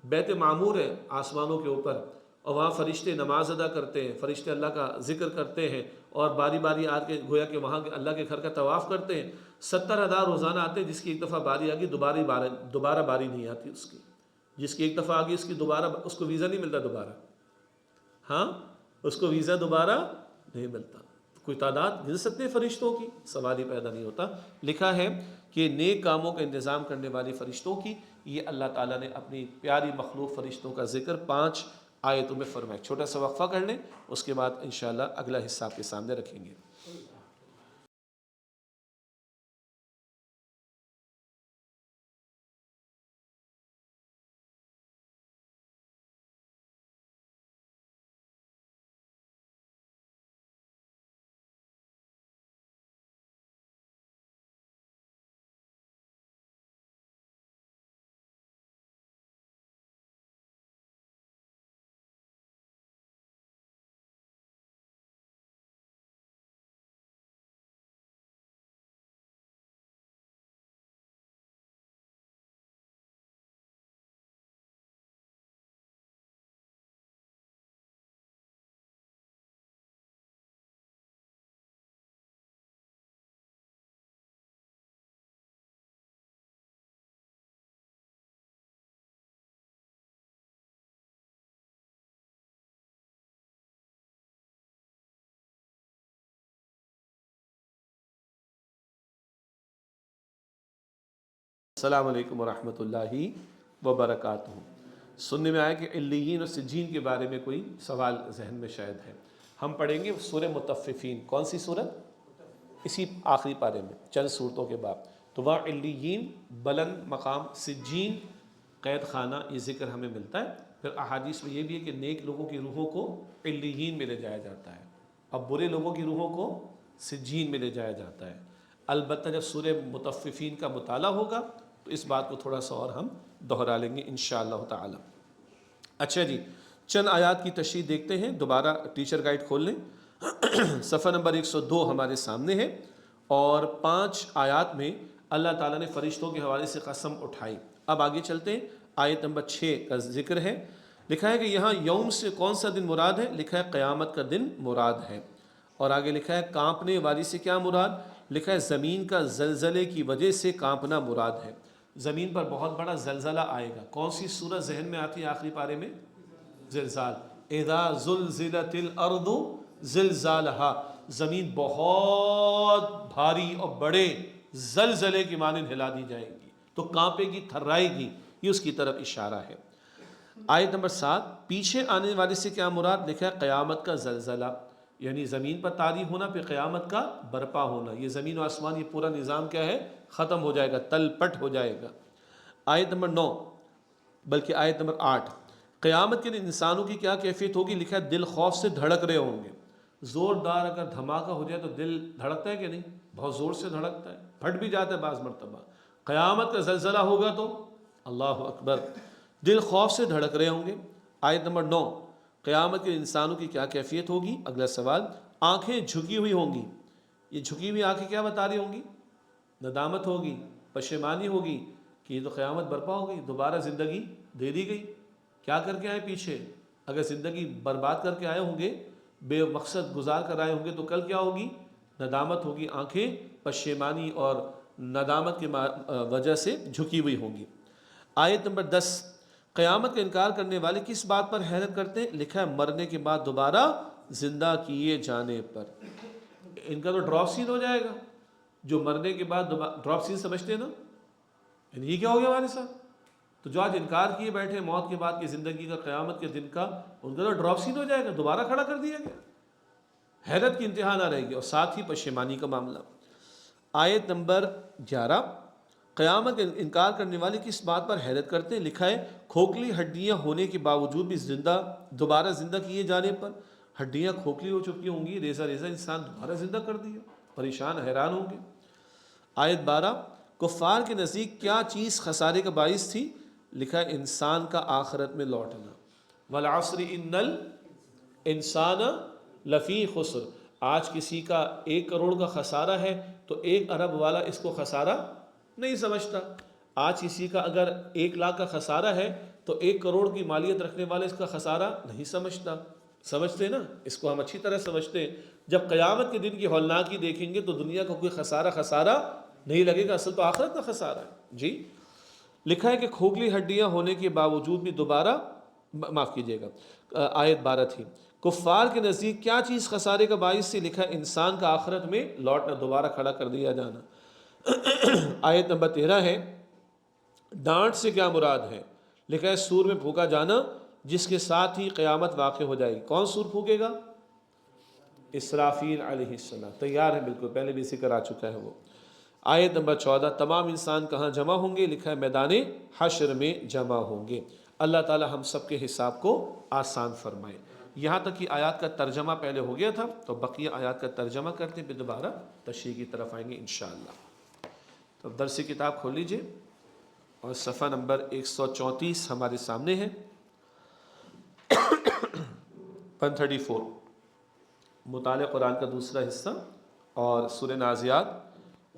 بیت معمور ہے آسمانوں کے اوپر، اور وہاں فرشتے نماز ادا کرتے ہیں، فرشتے اللہ کا ذکر کرتے ہیں، اور باری باری آ کے گویا کہ وہاں اللہ کے گھر کا طواف کرتے ہیں۔ 70,000 روزانہ آتے ہیں، جس کی ایک دفعہ باری آ گئی دوبارہ باری نہیں آتی اس کی، جس کی ایک دفعہ آ گئی اس کی دوبارہ اس کو ویزا نہیں ملتا دوبارہ، ہاں اس کو ویزا دوبارہ نہیں ملتا۔ کوئی تعداد گن سکتے ہیں فرشتوں کی؟ سوال ہی پیدا نہیں ہوتا۔ لکھا ہے کہ نیک کاموں کا انتظام کرنے والے فرشتوں کی، یہ اللہ تعالیٰ نے اپنی پیاری مخلوق فرشتوں کا ذکر 5 آیتوں میں فرمایا۔ چھوٹا سا وقفہ کر لیں، اس کے بعد انشاءاللہ اگلا حصہ آپ کے سامنے رکھیں گے۔ السلام علیکم ورحمۃ اللہ وبرکاتہ۔ سننے میں آیا کہ علیین اور سجین کے بارے میں کوئی سوال ذہن میں شاید ہے۔ ہم پڑھیں گے سورہ مطففین۔ کون سی سورت؟ اسی آخری پارے میں چند صورتوں کے بعد۔ تو وہاں علیین بلند مقام، سجین قید خانہ، یہ ذکر ہمیں ملتا ہے۔ پھر احادیث میں یہ بھی ہے کہ نیک لوگوں کی روحوں کو علیین میں لے جایا جاتا ہے، اور برے لوگوں کی روحوں کو سجین میں لے جایا جاتا ہے۔ البتہ جب سورہ مطففین کا مطالعہ ہوگا تو اس بات کو تھوڑا سا اور ہم دہرا لیں گے انشاءاللہ تعالی۔ اچھا جی، چند آیات کی تشریح دیکھتے ہیں۔ دوبارہ ٹیچر گائیڈ کھول لیں، صفحہ نمبر 102 ہمارے سامنے ہے، اور 5 آیات میں اللہ تعالیٰ نے فرشتوں کے حوالے سے قسم اٹھائی۔ اب آگے چلتے ہیں، آیت نمبر 6 کا ذکر ہے۔ لکھا ہے کہ یہاں یوم سے کون سا دن مراد ہے؟ لکھا ہے قیامت کا دن مراد ہے۔ اور آگے لکھا ہے کانپنے والی سے کیا مراد؟ لکھا ہے زمین کا زلزلے کی وجہ سے کانپنا مراد ہے۔ زمین پر بہت بڑا زلزلہ آئے گا۔ کون سی سورت ذہن میں آتی ہے آخری پارے میں؟ زلزال، اذا زلزلت الارض زلزالہا، زمین بہت بھاری اور بڑے زلزلے کی مانند ہلا دی جائے گی، تو کانپے گی، تھرائے گی، یہ اس کی طرف اشارہ ہے۔ آیت نمبر 7، پیچھے آنے والے سے کیا مراد؟ لکھا ہے قیامت کا زلزلہ، یعنی زمین پر طاری ہونا، پھر قیامت کا برپا ہونا۔ یہ زمین و آسمان، یہ پورا نظام کیا ہے؟ ختم ہو جائے گا، تل پٹ ہو جائے گا۔ آیت نمبر 9، بلکہ آیت نمبر 8، قیامت کے دن انسانوں کی کیا کیفیت ہوگی؟ لکھا ہے دل خوف سے دھڑک رہے ہوں گے۔ زوردار اگر دھماکہ ہو جائے تو دل دھڑکتا ہے کہ نہیں؟ بہت زور سے دھڑکتا ہے، پھٹ بھی جاتا ہے بعض مرتبہ۔ قیامت کا زلزلہ ہوگا تو اللہ اکبر، دل خوف سے دھڑک رہے ہوں گے۔ آیت نمبر 9، قیامت کے انسانوں کی کیا کیفیت ہوگی؟ اگلا سوال، آنکھیں جھکی ہوئی ہوں گی. یہ جھکی ہوئی آنکھیں کیا بتا رہی ہوں گی؟ ندامت ہوگی، پشیمانی ہوگی کہ یہ تو قیامت برپا ہو گئی، دوبارہ زندگی دے دی گئی. کیا کر کے آئے پیچھے؟ اگر زندگی برباد کر کے آئے ہوں گے، بے مقصد گزار کر آئے ہوں گے، تو کل کیا ہوگی؟ ندامت ہوگی. آنکھیں پشیمانی اور ندامت کی وجہ سے جھکی ہوئی ہوں گی. آیت نمبر 10، قیامت کا انکار کرنے والے کس بات پر حیرت کرتے ہیں؟ لکھا ہے مرنے کے بعد دوبارہ زندہ کیے جانے پر. ان کا تو ڈراپ سین ہو جائے گا. جو مرنے کے بعد ڈراپ سین سمجھتے ہیں نا، یعنی یہ کیا ہو گیا ہمارے ساتھ؟ تو جو آج انکار کیے بیٹھے موت کے بعد کی زندگی کا، قیامت کے دن کا، ان کا تو ڈراپ سین ہو جائے گا، دوبارہ کھڑا کر دیا گیا. حیرت کی انتہا نہ رہے گی، اور ساتھ ہی پشیمانی کا معاملہ. آیت نمبر 11، قیامت کا انکار کرنے والے کس بات پر حیرت کرتے ہیں؟ لکھا ہے کھوکھلی ہڈیاں ہونے کے باوجود بھی دوبارہ زندہ کیے جانے پر. ہڈیاں کھوکھلی ہو چکی ہوں گی، ریزہ ریزہ انسان دوبارہ زندہ کر دیا، پریشان حیران ہوں گے. آیت 12، کفار کے نزدیک کیا چیز خسارے کا باعث تھی؟ لکھا ہے انسان کا آخرت میں لوٹنا. والعصر ان الانسان لفی خسر. آج کسی کا 1 کروڑ کا خسارہ ہے تو 1 ارب والا اس کو خسارہ نہیں سمجھتا. آج کسی کا اگر 1 لاکھ کا خسارہ ہے تو 1 کروڑ کی مالیت رکھنے والا اس کا خسارہ نہیں سمجھتا. سمجھتے نا، اس کو ہم اچھی طرح سمجھتے ہیں. جب قیامت کے دن کی ہولناکی دیکھیں گے تو دنیا کا کوئی خسارہ نہیں لگے گا، اصل تو آخرت کا خسارہ ہے. جی لکھا ہے کہ کھوکھلی ہڈیاں ہونے کے باوجود بھی دوبارہ، معاف کیجیے گا، آیت 12 تھی. کفار کے نزدیک کیا چیز خسارے کا باعث سے؟ لکھا ہے انسان کا آخرت میں لوٹنا، دوبارہ کھڑا کر دیا جانا. آیت نمبر 13 ہے، ڈانٹ سے کیا مراد ہے؟ لکھا ہے سور میں پھونکا جانا، جس کے ساتھ ہی قیامت واقع ہو جائے گی. کون سور پھونکے گا؟ اسرافیل علیہ السلام. تیار ہے بالکل، پہلے بھی ذکر آ چکا ہے وہ. آیت نمبر 14، تمام انسان کہاں جمع ہوں گے؟ لکھا ہے میدان حشر میں جمع ہوں گے. اللہ تعالی ہم سب کے حساب کو آسان فرمائے. یہاں تک کہ آیات کا ترجمہ پہلے ہو گیا تھا، تو بقیہ آیات کا ترجمہ کرتے پھر دوبارہ تشریح کی طرف آئیں گے انشاءاللہ. تو درسی کتاب کھول لیجئے اور صفحہ نمبر 134 ہمارے سامنے ہے. 134 مطالعہ قرآن کا دوسرا حصہ اور سورہ نازعات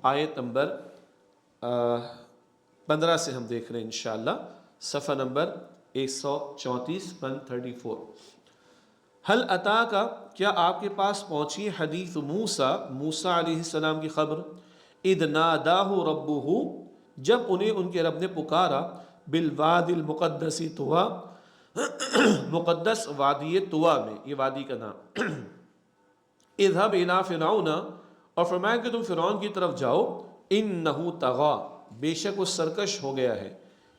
آیت نمبر 15 سے ہم دیکھ رہے ہیں انشاءاللہ. صفحہ نمبر 134 134. حل عطا کا، کیا آپ کے پاس پہنچی حدیث موسیٰ علیہ السلام کی خبر؟ اذ ناداہ ربہ، جب انہیں ان کے رب نے پکارا، بالوادی المقدس طویٰ، مقدس وادی طویٰ میں، یہ وادی کا نام. اذهب الى فرعون، اور فرمایا کہ تم فرعون کی طرف جاؤ، انہ طغیٰ، بے شک وہ سرکش ہو گیا ہے.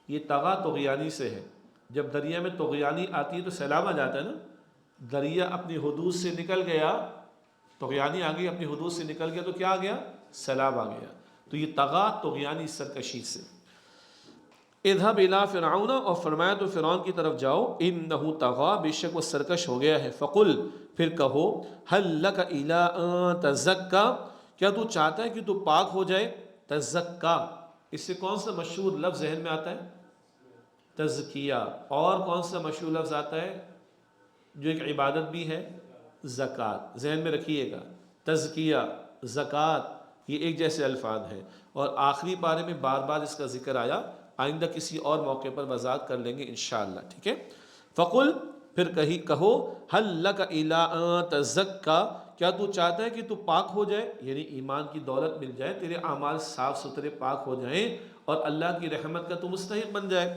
یہ طغیٰ طغیانی سے ہے. جب دریا میں طغیانی آتی ہے تو سیلاب آ جاتا ہے نا. دریا اپنی حدود سے نکل گیا، طغیانی آ گئی، اپنی حدود سے نکل گیا تو کیا آ گیا؟ سیلاب آ گیا. تو یہ طغیٰ طغیانی سرکشی سے. اذهب الى فرعون، اور فرمایا تو فرعون کی طرف جاؤ، انہ طغیٰ، بے شک وہ سرکش ہو گیا ہے. فقل، پھر کہو، هل لک الی ان تزکی، کیا تو چاہتا ہے کہ تو پاک ہو جائے؟ تزکا، اس سے کون سا مشہور لفظ ذہن میں آتا ہے؟ تزکیہ. اور کون سا مشہور لفظ آتا ہے جو ایک عبادت بھی ہے؟ زکوٰۃ. ذہن میں رکھیے گا، تزکیہ، زکوٰۃ، یہ ایک جیسے الفاظ ہیں. اور آخری پارے میں بار بار اس کا ذکر آیا. آئندہ کسی اور موقع پر وضاحت کر لیں گے انشاءاللہ. ٹھیک ہے. فقل، پھر کہو، هل لک الی ان تزکی، کیا تو چاہتا ہے کہ تو پاک ہو جائے، یعنی ایمان کی دولت مل جائے، تیرے اعمال صاف ستھرے پاک ہو جائیں اور اللہ کی رحمت کا تو مستحق بن جائے.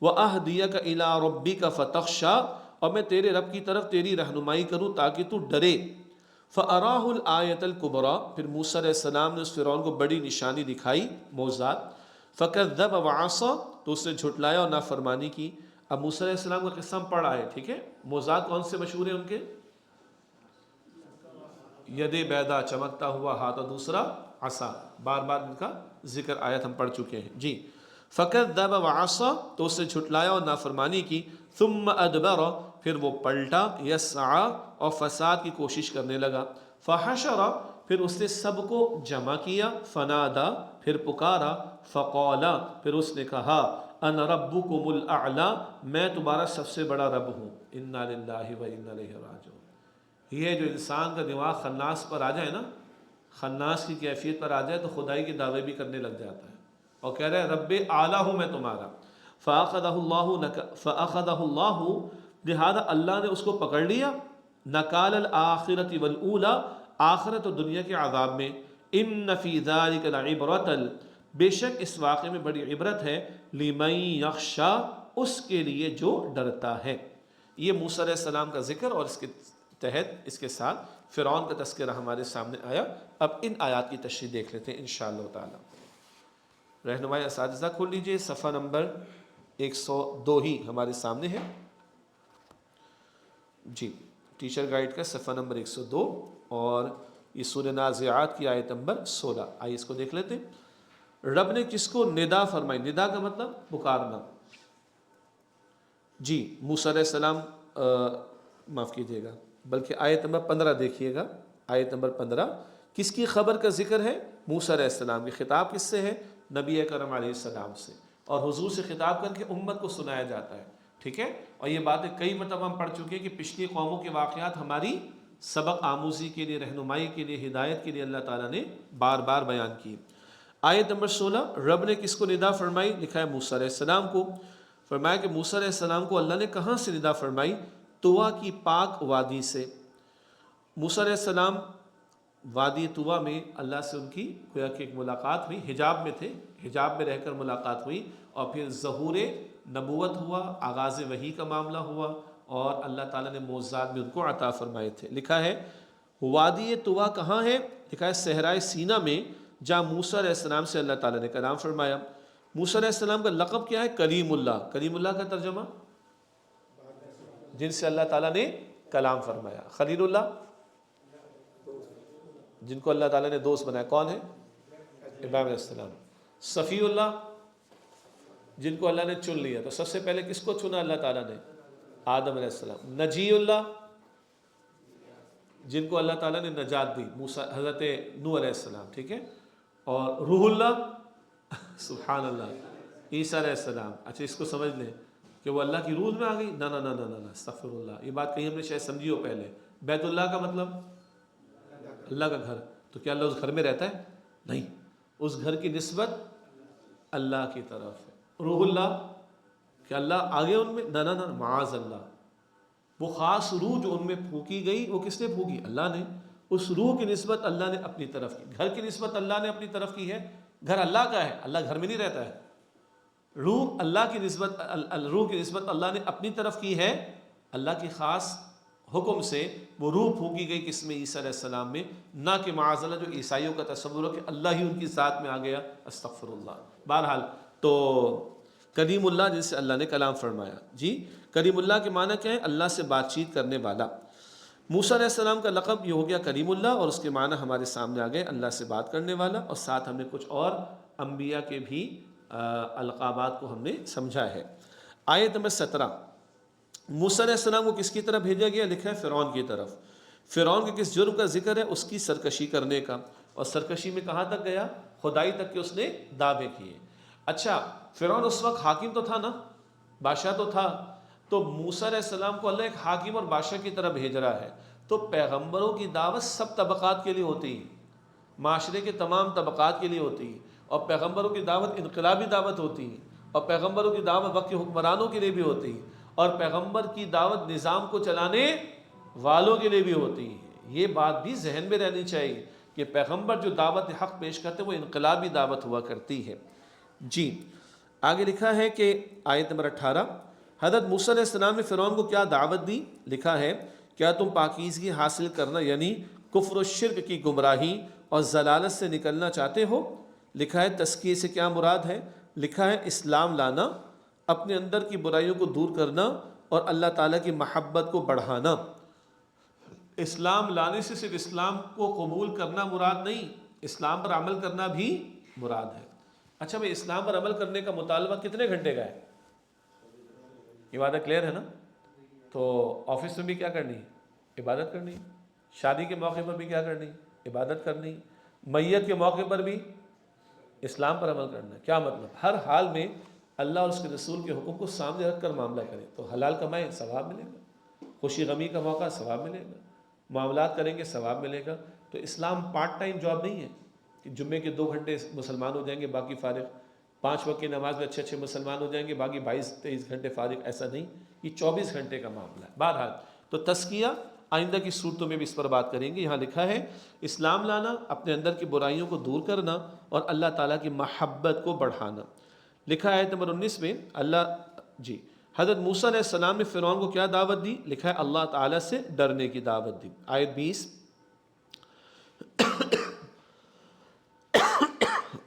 وَأَهْدِيَكَ إِلَىٰ رَبِّكَ فَتَخْشَىٰ، اور میں تیرے رب کی طرف تیری رہنمائی کروں تاکہ تو ڈرے. فَأَرَاهُ الْآيَةَ الْكُبْرَىٰ، پھر موسیٰ علیہ السلام نے اس فرعون کو بڑی نشانی دکھائی، معجزات. فَكَذَّبَ وَعَصَىٰ، تو اس نے جھٹلایا اور نافرمانی کی. اب موسیٰ علیہ السلام کا قصہ ہم پڑھ آئے. ٹھیک ہے. معجزات کون سے مشہور ہیں ان کے؟ ید بیدا، چمکتا ہوا ہاتھ، اور دوسرا عصا. بار بار ان کا ذکر آیت ہم پڑھ چکے ہیں. جی. فَكَذَّبَ وَعَصَىٰ، تو اس سے جھٹلایا اور نافرمانی کی. ثُمَّ أَدْبَرَ، پھر وہ پلٹا، يَسْعَىٰ، اور فساد کی کوشش کرنے لگا. فَحَشَرَ، پھر اس نے سب کو جمع کیا. فَنَادَىٰ، پھر پکارا. فَقَالَ، پھر اس نے کہا، أَنَا رَبُّكُمُ الْأَعْلَىٰ، میں تمہارا سب سے بڑا رب ہوں. إِنَّا لِلَّهِ وَإِنَّا إِلَيْهِ رَاجِعُونَ. یہ جو انسان کا دماغ خناس پر آ جائے نا، خناس کی کیفیت پر آ جائے تو خدائی کے دعوے بھی کرنے لگ جاتا ہے اور کہہ رہا ہے رب اعلیٰ ہوں میں تمہارا۔ فَأَخَذَهُ اللَّهُ، لہذا اللہ نے اس کو پکڑ لیا، نکال الآخرۃ والأولیٰ، آخرت و دنیا کے عذاب میں۔ ان فی ذلک لعبرۃ، بے شک اس واقعے میں بڑی عبرت ہے، لمن یخشی، اس کے لیے جو ڈرتا ہے۔ یہ موسیٰ علیہ السلام کا ذکر اور اس کے تحت اس کے ساتھ فرعون کا تذکرہ ہمارے سامنے آیا۔ اب ان آیات کی تشریح دیکھ لیتے ہیں انشاءاللہ تعالی۔ رہنمائی اساتذہ کھول لیجئے، صفحہ نمبر 102 ہی ہمارے سامنے ہے جی، ٹیچر گائیڈ کا صفحہ نمبر 102 اور یہ سورہ نازعات کی آیت نمبر 16۔ آئیے اس کو دیکھ لیتے ہیں۔ رب نے کس کو ندا فرمائی؟ ندا کا مطلب پکارنا جی۔ موسیٰ علیہ السلام معاف کیجیے گا، بلکہ آیت نمبر 15 دیکھیے گا۔ آیت نمبر 15 کس کی خبر کا ذکر ہے؟ موسیٰ علیہ السلام کی۔ خطاب کس سے ہے؟ نبی اکرم علیہ السلام سے، اور حضور سے خطاب کر کے امت کو سنایا جاتا ہے، ٹھیک ہے۔ اور یہ باتیں کئی مرتبہ ہم پڑھ چکے ہیں کہ پچھلی قوموں کے واقعات ہماری سبق آموزی کے لیے، رہنمائی کے لیے، ہدایت کے لیے اللہ تعالیٰ نے بار بار بیان کی۔ آیت نمبر 16 رب نے کس کو ندا فرمائی؟ لکھا ہے موسیٰ علیہ السلام کو۔ فرمایا کہ موسیٰ علیہ السلام کو اللہ نے کہاں سے ندا فرمائی؟ طویٰ کی پاک وادی سے۔ موسیٰ علیہ السلام وادی طویٰ میں اللہ سے ان کی گویا کہ ایک ملاقات ہوئی، حجاب میں تھے، حجاب میں رہ کر ملاقات ہوئی، اور پھر ظہور نبوت ہوا، آغاز وحی کا معاملہ ہوا، اور اللہ تعالیٰ نے معجزات بھی ان کو عطا فرمائے تھے۔ لکھا ہے وادی طویٰ کہاں ہے؟ لکھا ہے صحرائے سینا میں، جہاں موسیٰ علیہ السلام سے اللہ تعالیٰ نے کلام فرمایا۔ موسیٰ علیہ السلام کا لقب کیا ہے؟ کلیم اللہ۔ کلیم اللہ کا ترجمہ جن سے اللہ تعالیٰ نے کلام فرمایا۔ خلیل اللہ جن کو اللہ تعالیٰ نے دوست بنایا، کون ہے؟ ابراہیم علیہ السلام۔ صفی اللہ جن کو اللہ نے چن لیا، تو سب سے پہلے کس کو چنا اللہ تعالیٰ نے؟ آدم علیہ السلام۔ نجی اللہ جن کو اللہ تعالیٰ نے نجات دی، حضرت نوح علیہ السلام، ٹھیک ہے۔ اور روح اللہ سبحان اللہ، عیسیٰ علیہ السلام۔ اچھا اس کو سمجھ لیں کہ وہ اللہ کی روح میں آ گئی، نہ نہ نہ نہ نہ، استغفر اللہ، یہ بات کہیں ہم نے شاید سمجھی ہو پہلے۔ بیت اللہ کا مطلب اللہ کا گھر، تو کیا اللہ اس گھر میں رہتا ہے؟ نہیں، اس گھر کی نسبت اللہ کی طرف ہے۔ روح اللہ کہ اللہ آگے ان میں، نہ نہ نہ، معاذ اللہ، وہ خاص روح جو ان میں پھونکی گئی وہ کس نے پھونکی؟ اللہ نے۔ اس روح کی نسبت اللہ نے اپنی طرف کی، گھر کی نسبت اللہ نے اپنی طرف کی ہے۔ گھر اللہ کا ہے، اللہ گھر میں نہیں رہتا ہے۔ روح اللہ کی نسبت، روح کی نسبت اللہ نے اپنی طرف کی ہے، اللہ کی خاص حکم سے وہ روح پھونکی گئی کس میں؟ عیسیٰ علیہ السلام میں، نہ کہ معاذ اللہ جو عیسائیوں کا تصور ہو کہ اللہ ہی ان کی ذات میں آ گیا، استغفر اللہ۔ بہرحال تو کلیم اللہ جن سے اللہ نے کلام فرمایا جی۔ کلیم اللہ کے معنی کیا ہے؟ اللہ سے بات چیت کرنے والا۔ موسیٰ علیہ السلام کا لقب یہ ہو گیا کلیم اللہ، اور اس کے معنی ہمارے سامنے آ گئے اللہ سے بات کرنے والا، اور ساتھ ہم نے کچھ اور انبیاء کے بھی القابات کو ہم نے سمجھا ہے۔ آیت نمبر 17 موسیٰ علیہ السلام کو کس کی طرف بھیجا گیا؟ لکھا ہے فرعون کی طرف۔ فرعون کے کس جرم کا ذکر ہے؟ اس کی سرکشی کرنے کا، اور سرکشی میں کہاں تک گیا؟ خدائی تک کہ اس نے دعوے کیے۔ اچھا فرعون اس وقت حاکم تو تھا نا، بادشاہ تو تھا، تو موسیٰ علیہ السلام کو اللہ ایک حاکم اور بادشاہ کی طرف بھیج رہا ہے۔ تو پیغمبروں کی دعوت سب طبقات کے لیے ہوتی ہے، معاشرے کے تمام طبقات کے لیے ہوتی ہے، اور پیغمبروں کی دعوت انقلابی دعوت ہوتی ہے، اور پیغمبروں کی دعوت وقت کے حکمرانوں کے لیے بھی ہوتی ہے، اور پیغمبر کی دعوت نظام کو چلانے والوں کے لیے بھی ہوتی ہے۔ یہ بات بھی ذہن میں رہنی چاہیے کہ پیغمبر جو دعوت حق پیش کرتے ہیں وہ انقلابی دعوت ہوا کرتی ہے جی۔ آگے لکھا ہے کہ آیت نمبر 18 حضرت موسیٰ علیہ السلام نے فرعون کو کیا دعوت دی؟ لکھا ہے کیا تم پاکیزگی حاصل کرنا یعنی کفر و شرک کی گمراہی اور ضلالت سے نکلنا چاہتے ہو؟ لکھا ہے تزکیے سے کیا مراد ہے؟ لکھا ہے اسلام لانا، اپنے اندر کی برائیوں کو دور کرنا اور اللہ تعالیٰ کی محبت کو بڑھانا۔ اسلام لانے سے صرف اسلام کو قبول کرنا مراد نہیں، اسلام پر عمل کرنا بھی مراد ہے۔ اچھا بھائی اسلام پر عمل کرنے کا مطالبہ کتنے گھنٹے کا ہے؟ یہ بات کلیئر ہے نا؟ تو آفس میں بھی کیا کرنی ہے؟ عبادت کرنی، شادی کے موقع پر بھی کیا کرنی؟ عبادت کرنی، میت کے موقع پر بھی اسلام پر عمل کرنا۔ کیا مطلب؟ ہر حال میں اللہ اور اس کے رسول کے حکم کو سامنے رکھ کر معاملہ کرے تو حلال کمائے ثواب ملے گا، خوشی غمی کا موقع ثواب ملے گا، معاملات کریں گے ثواب ملے گا۔ تو اسلام پارٹ ٹائم جاب نہیں ہے کہ جمعے کے 2 گھنٹے مسلمان ہو جائیں گے باقی فارغ، 5 وقت کی نماز میں اچھے مسلمان ہو جائیں گے باقی 22-23 گھنٹے فارغ، ایسا نہیں، یہ 24 گھنٹے کا معاملہ ہے۔ بہرحال تو تزکیہ آئندہ کی صورتوں میں بھی اس پر بات کریں گے۔ یہاں لکھا ہے اسلام لانا، اپنے اندر کی برائیوں کو دور کرنا اور اللہ تعالیٰ کی محبت کو بڑھانا۔ لکھا ہے آیت نمبر 19 میں حضرت موسیٰ علیہ السلام نے فرعون کو کیا دعوت دی؟ لکھا ہے اللہ تعالیٰ سے ڈرنے کی دعوت دی۔ آیت 20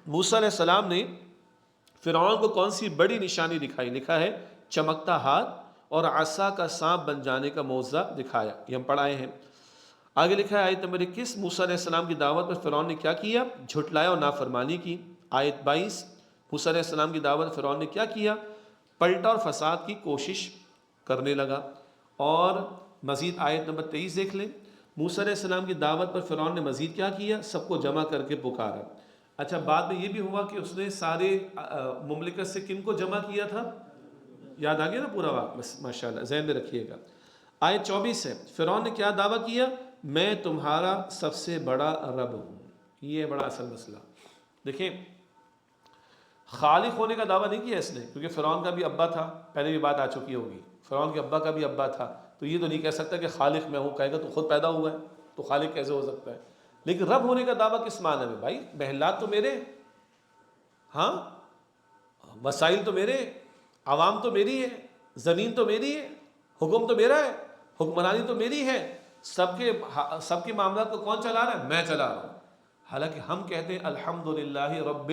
موسیٰ علیہ السلام نے فرعون کو کون سی بڑی نشانی دکھائی؟ لکھا ہے چمکتا ہاتھ اور عصا کا سانپ بن جانے کا معجزہ دکھایا، یہ ہم پڑھائے ہیں۔ آگے لکھا ہے آیت نمبر 21 موسیٰ علیہ السلام کی دعوت پر فرعون نے کیا کیا؟ جھٹلایا اور نافرمانی کی۔ آیت 22 موسیٰ علیہ السلام کی دعوت فرعون نے کیا کیا؟ پلٹا اور فساد کی کوشش کرنے لگا۔ اور مزید آیت نمبر 23 دیکھ لیں، موسیٰ علیہ السلام کی دعوت پر فرعون نے مزید کیا کیا؟ سب کو جمع کر کے پکارا۔ اچھا بعد میں یہ بھی ہوا کہ اس نے سارے مملکت سے کن کو جمع کیا تھا؟ یاد آ گیا نا پورا واقعہ؟ بس ماشاءاللہ ذہن میں رکھیے گا۔ آیت 24 ہے، فرعون نے کیا دعویٰ کیا؟ میں تمہارا سب سے بڑا رب ہوں۔ یہ بڑا اصل مسئلہ دیکھیں، خالق ہونے کا دعویٰ نہیں کیا اس نے، کیونکہ فرعون کا بھی ابا تھا، پہلے بھی بات آ چکی ہوگی، فرعون کے ابا کا بھی ابا تھا، تو یہ تو نہیں کہہ سکتا کہ خالق میں ہوں، کہے گا تو خود پیدا ہوا ہے تو خالق کیسے ہو سکتا ہے؟ لیکن رب ہونے کا دعویٰ کس معنی میں؟ بھائی محلات تو میرے، ہاں وسائل تو میرے، عوام تو میری ہے، زمین تو میری ہے، حکم تو میرا ہے، حکمرانی تو میری ہے، سب کے معاملات کو کون چلا رہا ہے؟ میں چلا رہا ہوں۔ حالانکہ ہم کہتے ہیں الحمدللہ رب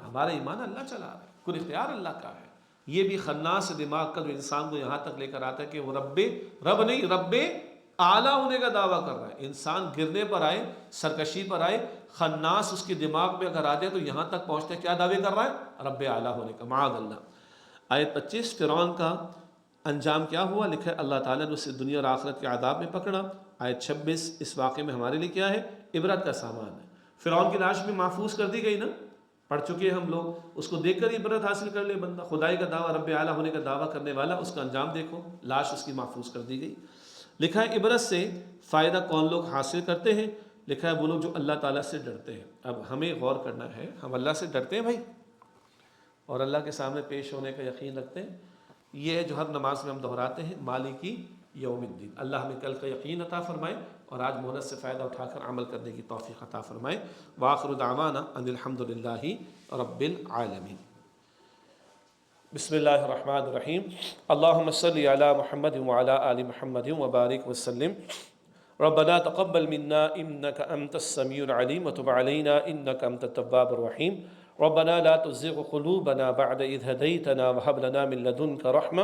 ہمارا ایمان اللہ چلا رہا ہے، کل اختیار اللہ کا ہے۔ یہ بھی خناس دماغ کا جو انسان کو یہاں تک لے کر آتا ہے کہ وہ رب نہیں، رب اعلیٰ ہونے کا دعویٰ کر رہا ہے۔ انسان گرنے پر آئے، سرکشی پر آئے، خناس اس کے دماغ میں اگر آ جائے تو یہاں تک پہنچتا ہے کیا دعوے کر رہا ہے؟ رب اعلیٰ ہونے کا، معاذ اللہ۔ آیت 25 فرعون کا انجام کیا ہوا؟ لکھا ہے اللہ تعالیٰ نے اسے دنیا اور آخرت کے عذاب میں پکڑا۔ آیت 26 اس واقعے میں ہمارے لیے کیا ہے؟ عبرت کا سامان ہے۔ فرعون کی لاش بھی محفوظ کر دی گئی نا، پڑھ چکے ہیں ہم لوگ، اس کو دیکھ کر عبرت حاصل کر لے بندہ۔ خدائی کا دعویٰ، رب اعلیٰ ہونے کا دعویٰ کرنے والا، اس کا انجام دیکھو، لاش اس کی محفوظ کر دی گئی۔ لکھا ہے عبرت سے فائدہ کون لوگ حاصل کرتے ہیں؟ لکھا ہے وہ لوگ جو اللہ تعالیٰ سے ڈرتے ہیں۔ اب ہمیں غور کرنا ہے، ہم اللہ سے ڈرتے ہیں بھائی، اور اللہ کے سامنے پیش ہونے کا یقین رکھتے ہیں۔ یہ جو ہر نماز میں ہم دہراتے ہیں، مالکی یوم الدین، اللہ ہمیں کل کا یقین عطا فرمائے اور آج مہلت سے فائدہ اٹھا کر عمل کرنے کی توفیق عطا فرمائے۔ وآخر دعوانا ان الحمد للہ رب العالمین۔ بسم اللہ الرحمن الرحیم، اللہم صلی علی محمد وعلی آل محمد وبارک وسلم۔ ربنا تقبل منا انک انت السمیع العلیم وتب علینا انک انت التواب الرحیم۔ ربنا لا تزغ قلوبنا بعد اذ ہدیتنا وہب لنا من لدنک رحمہ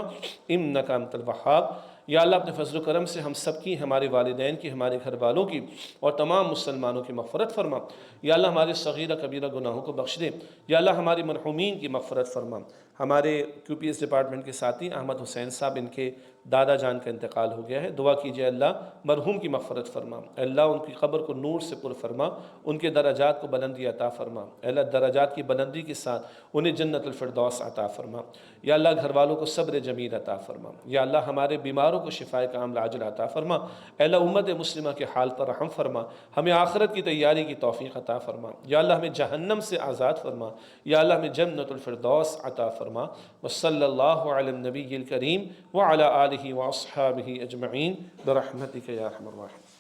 انک انت الوہاب۔ یا اللہ اپنے فضل و کرم سے ہم سب کی، ہمارے والدین کی، ہمارے گھر والوں کی اور تمام مسلمانوں کی مغفرت فرما۔ یا اللہ ہمارے صغیرہ کبیرہ گناہوں کو بخش دے۔ یا اللہ ہماری مرحومین کی مغفرت فرما۔ ہمارے QPS ڈپارٹمنٹ کے ساتھی احمد حسین صاحب، ان کے دادا جان کا انتقال ہو گیا ہے، دعا کیجئے اللہ مرحوم کی مغفرت فرما، اللہ ان کی قبر کو نور سے پر فرما، ان کے درجات کو بلندی عطا فرما، اللہ درجات کی بلندی کے ساتھ انہیں جنت الفردوس عطا فرما۔ یا اللہ گھر والوں کو صبر جمیل عطا فرما۔ یا اللہ ہمارے بیماروں کو شفائے کامل عاجل عطا فرما۔ اللہ امت مسلمہ کے حال پر رحم فرما، ہمیں آخرت کی تیاری کی توفیق عطا فرما۔ یا اللہ ہمیں جہنم سے آزاد فرما۔ یا اللہ ہمیں جنت الفردوس عطا فرما۔ وصلی اللہ علی النبی الکریم وعلی آلہ واصحابہ اجمعین برحمتک یا ارحم الراحمین۔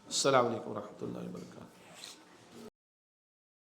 السلام علیکم ورحمۃ اللہ وبرکاتہ۔